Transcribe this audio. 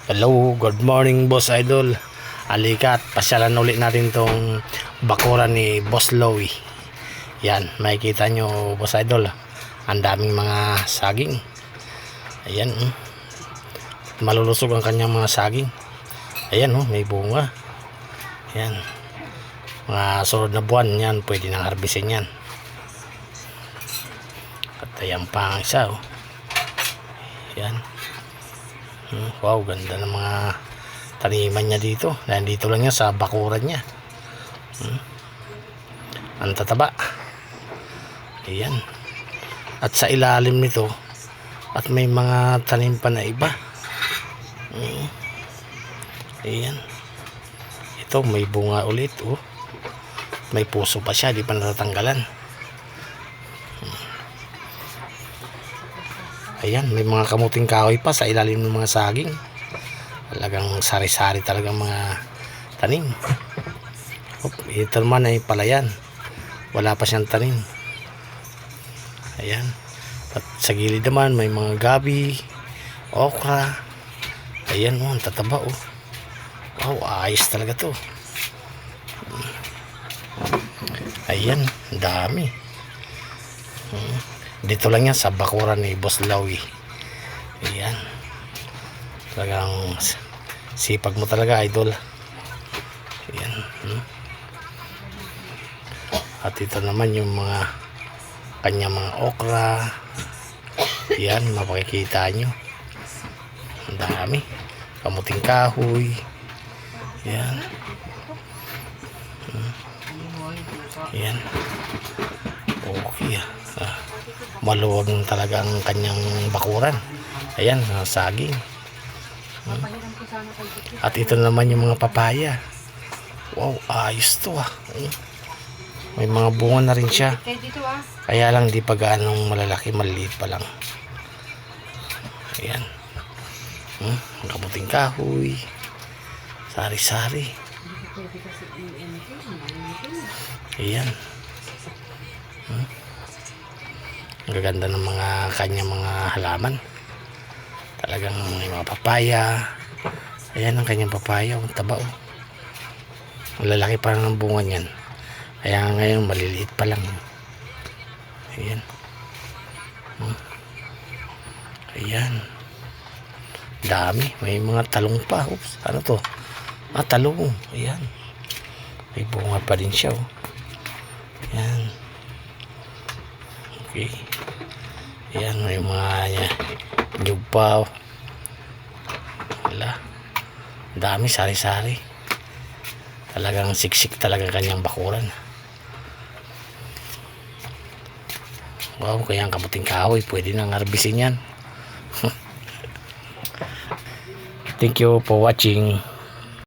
Hello, good morning Boss Idol. Alikat, pasyalan ulit natin tong bakuran ni Boss Lowy. Yan, makikita nyo Boss Idol, ang daming mga saging. Ayan, malulusog ang kanyang mga saging. Ayan, may bunga. Ayan, mga sunod na buwan yan, pwede nang harbisin yan. At ayan pa ang isa. Ayan. Wow, ganda ng mga taniman niya dito. Nandito lang yan sa bakuran niya. Ang tataba. Ayan. At sa ilalim nito, at may mga tanim pa na iba. Ayan. Ito, may bunga ulit. May puso pa siya, di pa natatanggalan. Ayan, may mga kamuting kahoy pa sa ilalim ng mga saging. Talagang sari-sari talagang mga tanim. Ito naman ay palayan. Wala pa siyang tanim. Ayan. At sa gilid naman may mga gabi, okra. Ayan, ang tataba. Wow, ayos talaga to. Ayan, dami. Dito lang yan sa bakuran ni Boss Lowy. Ayan. Talagang sipag mo talaga, idol. Ayan. At ito naman yung mga kanya mga okra. Ayan, mapakikita nyo. Ang dami. Kamuting kahoy. Ayan. Ayan. Okay. Maluwag talaga ang kanyang bakuran. Ayan, saging. At ito naman yung mga papaya. Wow, ayos to May mga bunga na rin siya. Kaya lang di pa gaanong malalaki, maliliit pa lang. Ayan. Ang kamuting kahoy. Sari-sari. Ayan. Ang gaganda ng mga kanyang mga halaman. Talagang may mga papaya. Ayan ang kanyang papaya. Ang taba. Ang lalaki pa ng bunga niyan. Kaya ngayon maliliit pa lang. Ayan. Ayan. Dami. May mga talong pa. Oops. Ano to? Talong. Ayan. May bunga pa din siya. Ayan. Okay. Ayan, may mga nyug pa. Wala. Dami, sari-sari. Talagang siksik talaga kanyang bakuran. Wow, kaya ang kamuting kahoy, pwede nang harbisin yan. Thank you for watching.